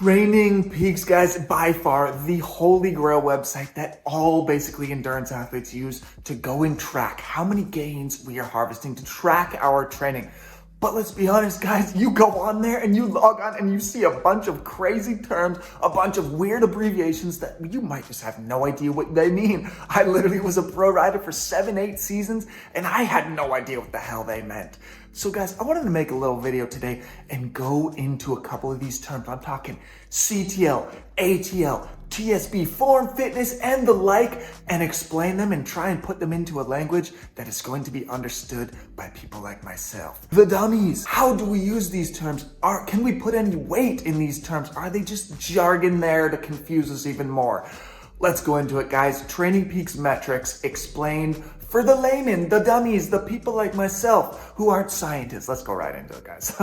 Training Peaks, guys, by far the holy grail website that all basically endurance athletes use to go and track how many gains we are harvesting, to track our training. But let's be honest, guys, you go on there and you log on and you see a bunch of crazy terms, a bunch of weird abbreviations that you might just have no idea what they mean. I literally was a pro rider for 7-8 seasons and I had no idea what the hell they meant. So guys, I wanted to make a little video today and go into a couple of these terms. I'm talking CTL, ATL, TSB, form, fitness, and the like, and explain them and try and put them into a language that is going to be understood by people like myself. The dummies. How do we use these terms? Can we put any weight in these terms? Are they just jargon there to confuse us even more? Let's go into it, guys. Training Peaks metrics explained for the layman, the dummies, the people like myself who aren't scientists. Let's go right into it, guys.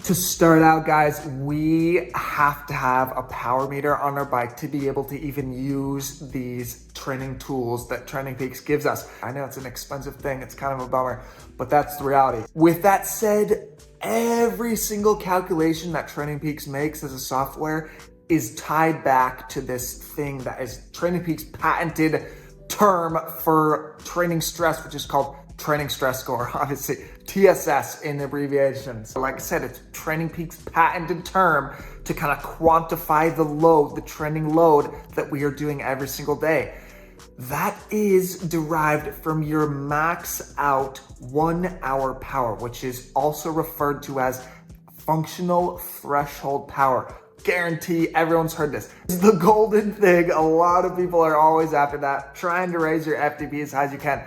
To start out, guys, we have to have a power meter on our bike to be able to even use these training tools that Training Peaks gives us. I know it's an expensive thing, it's kind of a bummer, but that's the reality. With that said, every single calculation that Training Peaks makes as a software is tied back to this thing that is Training Peaks' patented term for training stress, which is called training stress score, obviously TSS in abbreviation. So like I said, it's Training Peaks' patented term to kind of quantify the load, the training load that we are doing every single day. That is derived from your max out 1 hour power, which is also referred to as functional threshold power. Guarantee everyone's heard this. It's the golden thing. A lot of people are always after that, trying to raise your FTP as high as you can.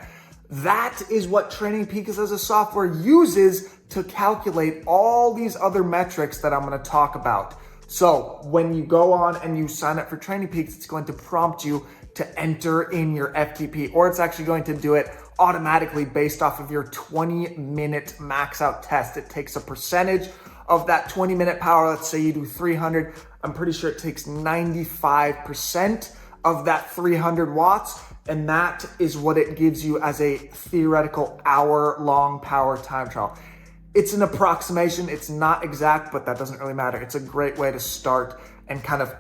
That is what Training Peaks as a software uses to calculate all these other metrics that I'm going to talk about. So when you go on and you sign up for Training Peaks, it's going to prompt you to enter in your FTP, or it's actually going to do it automatically based off of your 20-minute max out test. It takes a percentage of that 20-minute power. Let's say you do 300. I'm pretty sure it takes 95% of that 300 watts. And that is what it gives you as a theoretical hour-long power time trial. It's an approximation. It's not exact, but that doesn't really matter. It's a great way to start and kind of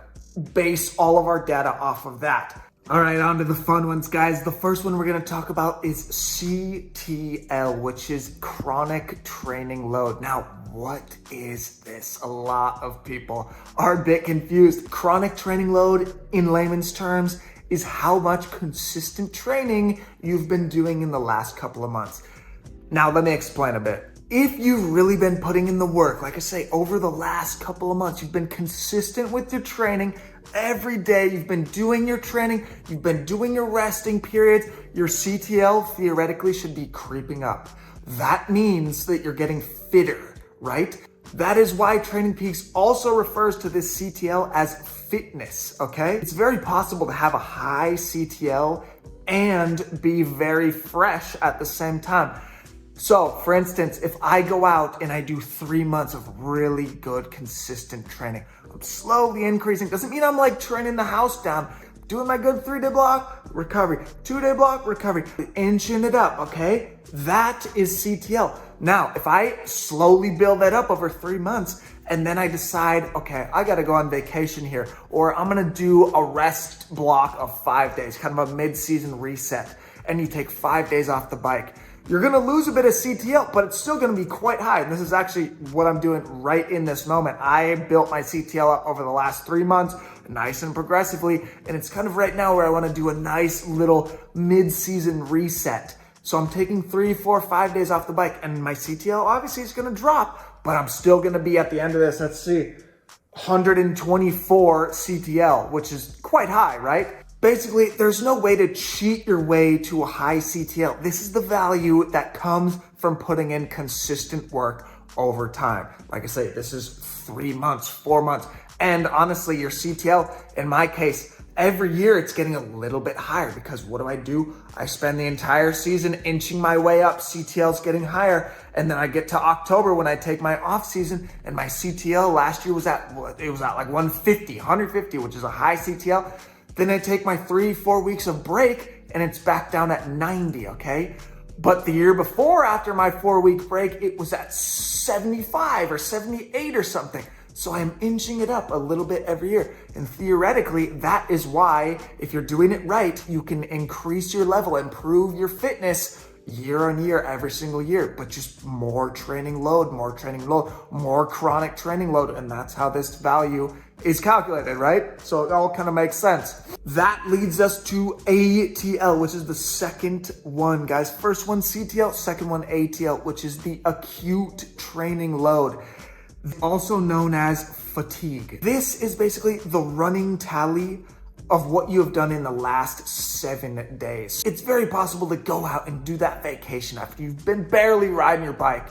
base all of our data off of that. All right, on to the fun ones, guys. The first one we're going to talk about is CTL, which is chronic training load. Now, what is this? A lot of people are a bit confused. Chronic training load, in layman's terms, is how much consistent training you've been doing in the last couple of months. Now, let me explain a bit. If you've really been putting in the work, like I say, over the last couple of months, you've been consistent with your training every day, you've been doing your training, you've been doing your resting periods, your CTL theoretically should be creeping up. That means that you're getting fitter, right? That is why Training Peaks also refers to this CTL as fitness, okay? It's very possible to have a high CTL and be very fresh at the same time. So, for instance, if I go out and I do 3 months of really good, consistent training, I'm slowly increasing. Doesn't mean I'm like training the house down. Doing my good 3-day block, recovery. 2-day block, recovery. Inching it up, okay? That is CTL. Now, if I slowly build that up over 3 months and then I decide, okay, I gotta go on vacation here, or I'm gonna do a rest block of 5 days, kind of a mid-season reset, and you take 5 days off the bike, you're gonna lose a bit of CTL, but it's still gonna be quite high. And this is actually what I'm doing right in this moment. I built my CTL up over the last 3 months, nice and progressively, and it's kind of right now where I wanna do a nice little mid-season reset. So I'm taking 3, 4, 5 days off the bike, and my CTL obviously is gonna drop, but I'm still gonna be at the end of this, let's see, 124 CTL, which is quite high, right? Basically, there's no way to cheat your way to a high CTL. This is the value that comes from putting in consistent work over time. Like I say, this is 3 months, 4 months. And honestly, your CTL, in my case, every year it's getting a little bit higher because what do? I spend the entire season inching my way up, CTL's getting higher, and then I get to October when I take my off season and my CTL last year was at like 150, which is a high CTL. Then I take my 3-4 weeks of break and it's back down at 90, okay? But the year before, after my 4-week break, it was at 75 or 78 or something. So I'm inching it up a little bit every year. And theoretically, that is why, if you're doing it right, you can increase your level, improve your fitness year on year, every single year, but just more training load, more chronic training load. And that's how this value is calculated, right? So it all kind of makes sense. That leads us to ATL, which is the second one, guys. First one, CTL, second one, ATL, which is the acute training load, also known as fatigue. This is basically the running tally of what you have done in the last 7 days. It's very possible to go out and do that vacation after you've been barely riding your bike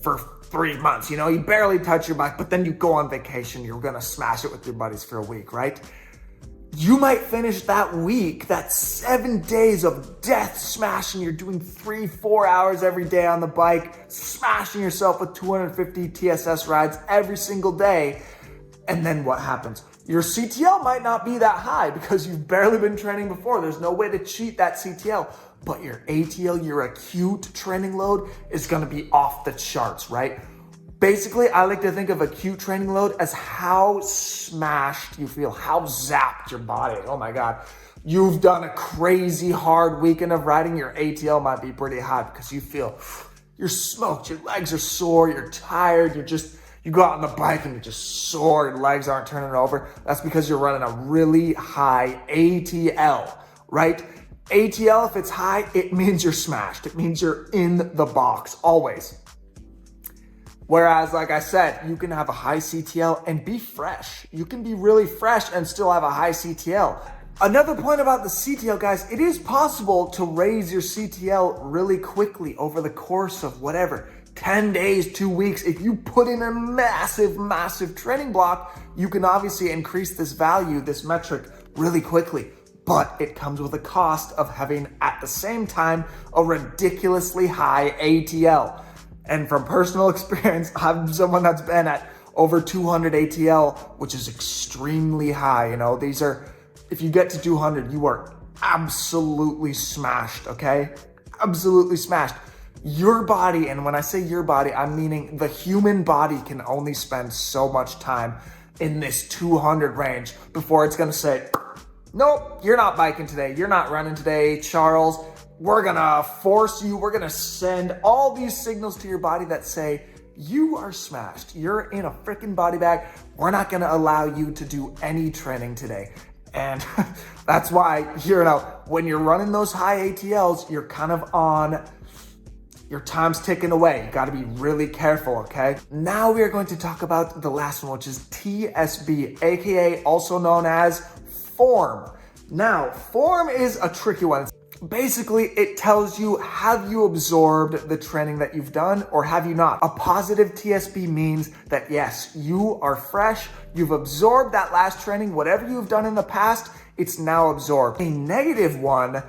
for 3 months. You know, you barely touch your bike, but then you go on vacation, you're gonna smash it with your buddies for a week, right? You might finish that week, that 7 days of death smashing. You're doing 3-4 hours every day on the bike, smashing yourself with 250 TSS rides every single day. And then what happens? Your CTL might not be that high because you've barely been training before. There's no way to cheat that CTL, but your ATL, your acute training load, is gonna be off the charts, right? Basically, I like to think of acute training load as how smashed you feel, how zapped your body. Oh my God. You've done a crazy hard weekend of riding, your ATL might be pretty high because you feel you're smoked, your legs are sore, you're tired, you go out on the bike and you're just sore, your legs aren't turning over. That's because you're running a really high ATL, right? ATL, if it's high, it means you're smashed. It means you're in the box, always. Whereas, like I said, you can have a high CTL and be fresh. You can be really fresh and still have a high CTL. Another point about the CTL, guys, it is possible to raise your CTL really quickly over the course of whatever, 10 days, 2 weeks. If you put in a massive training block, you can obviously increase this value, this metric really quickly. But it comes with a cost of having, at the same time, a ridiculously high ATL. And from personal experience, I'm someone that's been at over 200 ATL, which is extremely high. You know, these are, if you get to 200, you are absolutely smashed, okay? Absolutely smashed. Your body, and when I say your body, I'm meaning the human body can only spend so much time in this 200 range before it's gonna say, nope, you're not biking today, you're not running today, Charles. We're gonna force you, we're gonna send all these signals to your body that say, you are smashed, you're in a freaking body bag, we're not gonna allow you to do any training today. And that's why, you know, when you're running those high ATLs, you're kind of on, your time's ticking away. You gotta be really careful, okay? Now we are going to talk about the last one, which is TSB, AKA also known as form. Now, form is a tricky one. Basically, it tells you, have you absorbed the training that you've done or have you not? A positive TSB means that yes, you are fresh, you've absorbed that last training, whatever you've done in the past, it's now absorbed. A negative one,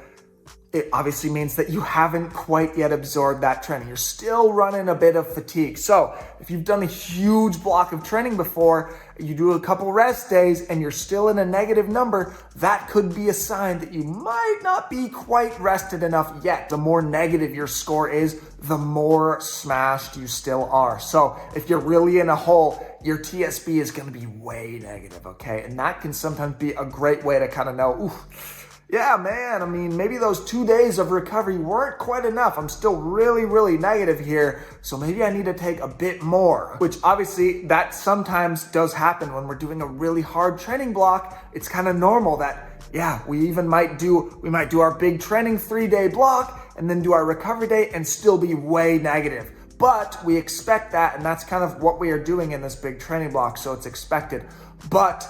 it obviously means that you haven't quite yet absorbed that training. You're still running a bit of fatigue. So if you've done a huge block of training before, you do a couple rest days and you're still in a negative number, that could be a sign that you might not be quite rested enough yet. The more negative your score is, the more smashed you still are. So if you're really in a hole, your TSB is gonna be way negative, okay? And that can sometimes be a great way to kind of know, ooh, yeah, man, I mean, maybe those 2 days of recovery weren't quite enough. I'm still really negative here. So maybe I need to take a bit more, which obviously that sometimes does happen when we're doing a really hard training block. It's kind of normal that, yeah, we might do our big training 3-day block and then do our recovery day and still be way negative. But we expect that, and that's kind of what we are doing in this big training block. So it's expected. But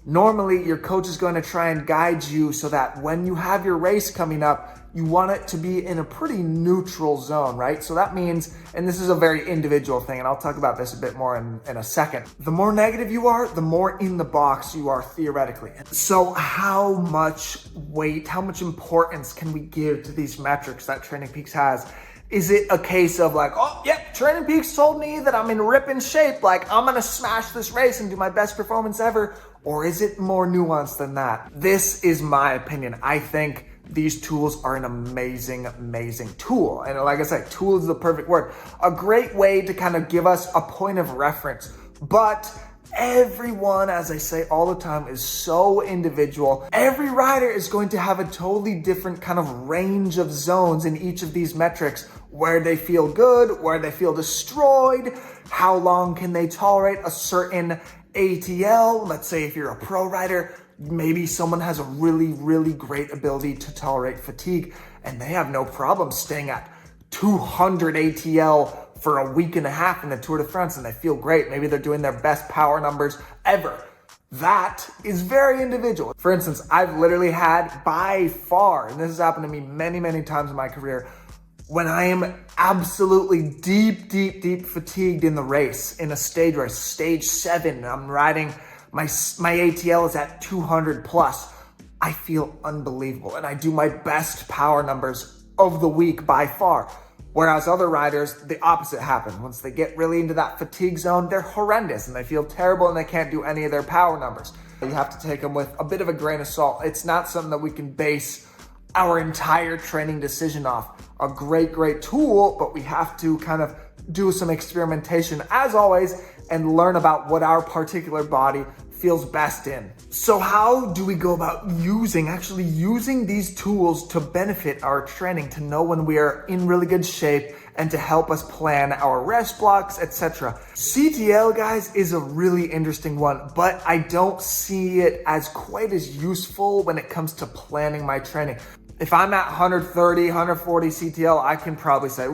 normally, your coach is going to try and guide you so that when you have your race coming up, you want it to be in a pretty neutral zone, right? So that means, and this is a very individual thing, and I'll talk about this a bit more in a second. The more negative you are, the more in the box you are theoretically. So how much weight, how much importance can we give to these metrics that TrainingPeaks has? Is it a case of like, oh, yep, TrainingPeaks told me that I'm in ripping shape, like I'm gonna smash this race and do my best performance ever? Or is it more nuanced than that? This is my opinion. I think these tools are an amazing tool. And like I said, tool is the perfect word. A great way to kind of give us a point of reference. But everyone, as I say all the time, is so individual. Every rider is going to have a totally different kind of range of zones in each of these metrics, where they feel good, where they feel destroyed, how long can they tolerate a certain ATL. Let's say if you're a pro rider, maybe someone has a really, really great ability to tolerate fatigue and they have no problem staying at 200 ATL for a week and a half in the Tour de France and they feel great. Maybe they're doing their best power numbers ever. That is very individual. For instance, I've literally had by far, and this has happened to me many, many times in my career, when I am absolutely deep fatigued in the race, in a stage race, stage 7, I'm riding, my ATL is at 200 plus. I feel unbelievable and I do my best power numbers of the week by far. Whereas other riders, the opposite happens. Once they get really into that fatigue zone, they're horrendous and they feel terrible and they can't do any of their power numbers. You have to take them with a bit of a grain of salt. It's not something that we can base our entire training decision off. A great tool, but we have to kind of do some experimentation as always and learn about what our particular body feels best in. So how do we go about actually using these tools to benefit our training, to know when we are in really good shape and to help us plan our rest blocks, etc. CTL, guys, is a really interesting one, but I don't see it as quite as useful when it comes to planning my training. If I'm at 130, 140 CTL, I can probably say,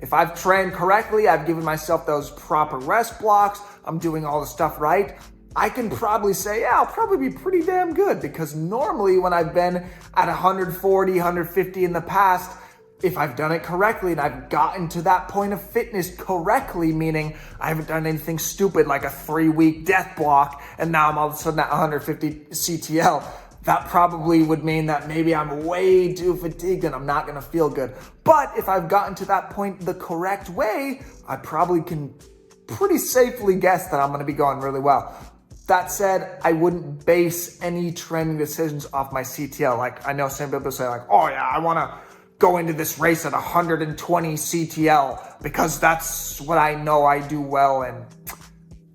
if I've trained correctly, I've given myself those proper rest blocks, I'm doing all the stuff right, I can probably say, yeah, I'll probably be pretty damn good, because normally when I've been at 140, 150 in the past, if I've done it correctly and I've gotten to that point of fitness correctly, meaning I haven't done anything stupid like a 3-week death block and now I'm all of a sudden at 150 CTL, that probably would mean that maybe I'm way too fatigued and I'm not gonna feel good. But if I've gotten to that point the correct way, I probably can pretty safely guess that I'm gonna be going really well. That said, I wouldn't base any training decisions off my CTL. Like, I know some people say like, oh yeah, I wanna go into this race at 120 CTL because that's what I know I do well in.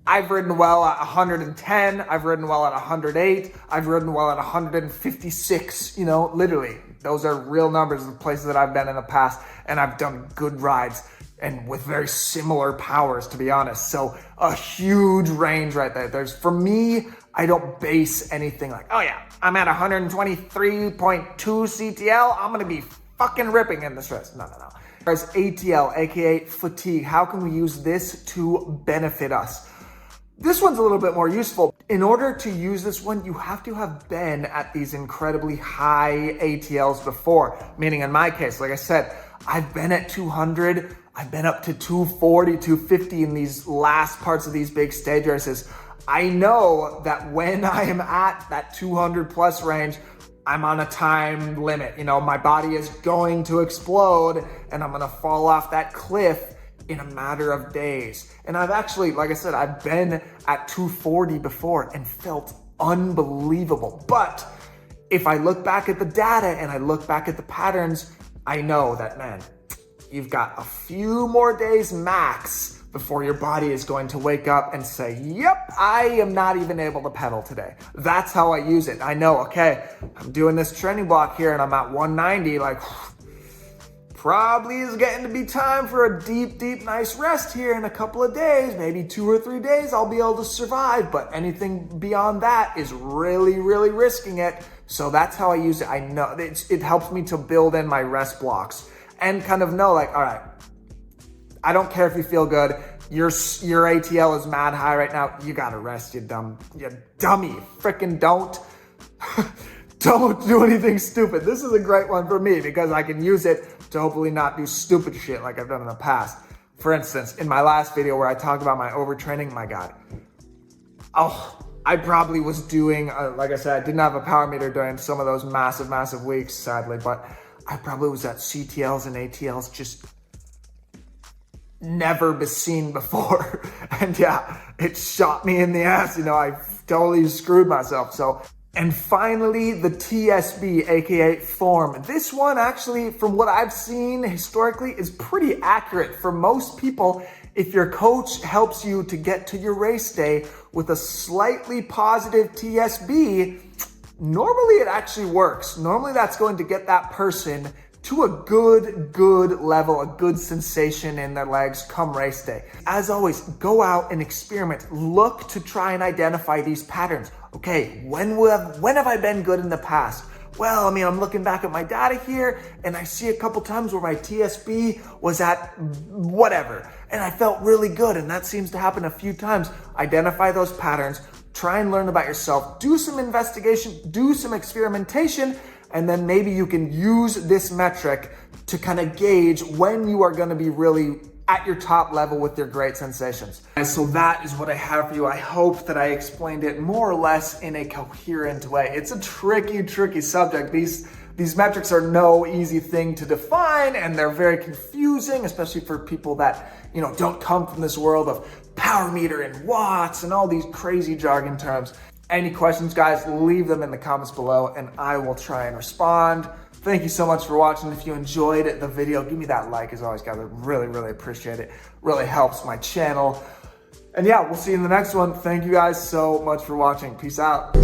I've ridden well at 110, I've ridden well at 108, I've ridden well at 156, literally. Those are real numbers of places that I've been in the past, and I've done good rides and with very similar powers, to be honest. So a huge range right there. For me, I don't base anything like, oh yeah, I'm at 123.2 CTL, I'm gonna be fucking ripping in this race. No. As ATL, aka fatigue, how can we use this to benefit us? This one's a little bit more useful. In order to use this one, you have to have been at these incredibly high ATLs before. Meaning in my case, like I said, I've been at 200, I've been up to 240, 250 in these last parts of these big stage races. I know that when I am at that 200 plus range, I'm on a time limit. My body is going to explode and I'm gonna fall off that cliff in a matter of days. And I've actually, like I said, I've been at 240 before and felt unbelievable. But if I look back at the data and I look back at the patterns, I know that, man, you've got a few more days max before your body is going to wake up and say, yep, I am not even able to pedal today. That's how I use it. I know, okay, I'm doing this training block here and I'm at 190, like, probably is getting to be time for a deep, nice rest here in a couple of days, maybe 2 or 3 days, I'll be able to survive. But anything beyond that is really risking it. So that's how I use it. I know it helps me to build in my rest blocks and kind of know like, all right, I don't care if you feel good. Your ATL is mad high right now. You gotta rest, you dummy. Freaking don't do anything stupid. This is a great one for me because I can use it to hopefully not do stupid shit like I've done in the past. For instance, in my last video where I talked about my overtraining, my God. I probably was doing, like I said, I didn't have a power meter during some of those massive weeks, sadly, but I probably was at CTLs and ATLs just never been seen before. And yeah, it shot me in the ass. I totally screwed myself. So, and finally, the TSB, aka form. This one actually, from what I've seen historically, is pretty accurate. For most people, If your coach helps you to get to your race day with a slightly positive TSB, normally it actually works. Normally that's going to get that person to a good level, a good sensation in their legs come race day. As always, go out and experiment. Look to try and identify these patterns. Okay, when have I been good in the past? Well, I mean, I'm looking back at my data here and I see a couple times where my TSB was at whatever and I felt really good, and that seems to happen a few times. Identify those patterns, try and learn about yourself, do some investigation, do some experimentation, and then maybe you can use this metric to kind of gauge when you are going to be really at your top level with your great sensations. And so that is what I have for you. I hope that I explained it more or less in a coherent way. It's a tricky subject. These metrics are no easy thing to define, and they're very confusing, especially for people that, you know, don't come from this world of power meter and watts and all these crazy jargon terms. Any questions, guys, leave them in the comments below and I will try and respond. Thank you so much for watching. If you enjoyed the video, give me that like as always, guys. I really appreciate it. Really helps my channel. And yeah, we'll see you in the next one. Thank you guys so much for watching. Peace out.